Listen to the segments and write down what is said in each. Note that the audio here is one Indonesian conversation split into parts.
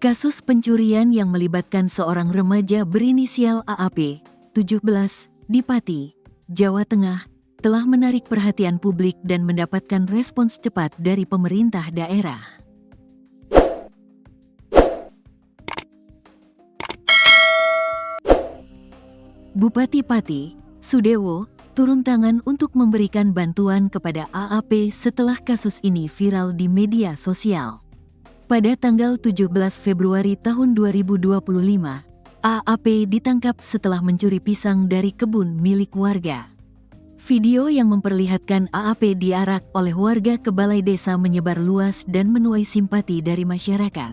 Kasus pencurian yang melibatkan seorang remaja berinisial AAP, 17, di Pati, Jawa Tengah, telah menarik perhatian publik dan mendapatkan respons cepat dari pemerintah daerah. Bupati Pati, Sudewo, turun tangan untuk memberikan bantuan kepada AAP setelah kasus ini viral di media sosial. Pada tanggal 17 Februari tahun 2025, AAP ditangkap setelah mencuri pisang dari kebun milik warga. Video yang memperlihatkan AAP diarak oleh warga ke balai desa menyebar luas dan menuai simpati dari masyarakat.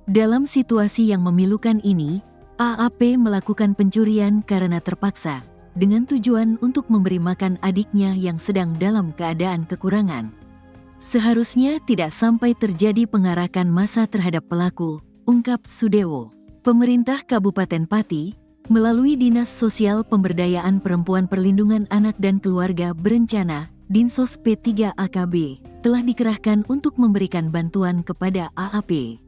Dalam situasi yang memilukan ini, AAP melakukan pencurian karena terpaksa, dengan tujuan untuk memberi makan adiknya yang sedang dalam keadaan kekurangan. Seharusnya tidak sampai terjadi pengarakan massa terhadap pelaku, ungkap Sudewo. Pemerintah Kabupaten Pati, melalui Dinas Sosial Pemberdayaan Perempuan Perlindungan Anak dan Keluarga berencana, Dinsos P3AKB, telah dikerahkan untuk memberikan bantuan kepada AAP.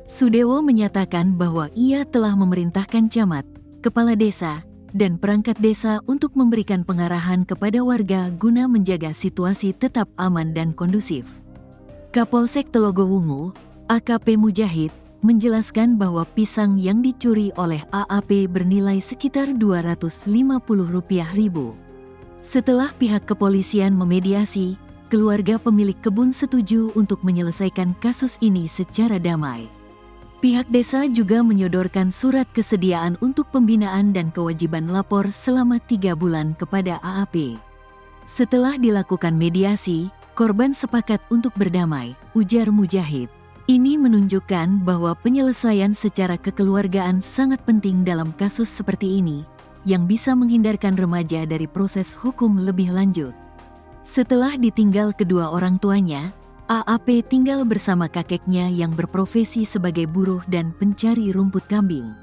Sudewo menyatakan bahwa ia telah memerintahkan camat, kepala desa, dan perangkat desa untuk memberikan pengarahan kepada warga guna menjaga situasi tetap aman dan kondusif. Kapolsek Telogowungu, AKP Mujahid, menjelaskan bahwa pisang yang dicuri oleh AAP bernilai sekitar Rp250.000. Setelah pihak kepolisian memediasi, keluarga pemilik kebun setuju untuk menyelesaikan kasus ini secara damai. Pihak desa juga menyodorkan surat kesediaan untuk pembinaan dan kewajiban lapor selama 3 bulan kepada AAP. Setelah dilakukan mediasi, korban sepakat untuk berdamai, ujar Mujahid. Ini menunjukkan bahwa penyelesaian secara kekeluargaan sangat penting dalam kasus seperti ini, yang bisa menghindarkan remaja dari proses hukum lebih lanjut. Setelah ditinggal kedua orang tuanya, AAP tinggal bersama kakeknya yang berprofesi sebagai buruh dan pencari rumput kambing.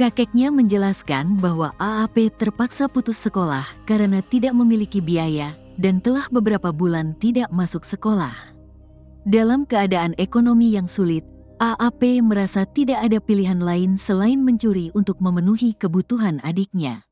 Kakeknya menjelaskan bahwa AAP terpaksa putus sekolah karena tidak memiliki biaya dan telah beberapa bulan tidak masuk sekolah. Dalam keadaan ekonomi yang sulit, AAP merasa tidak ada pilihan lain selain mencuri untuk memenuhi kebutuhan adiknya.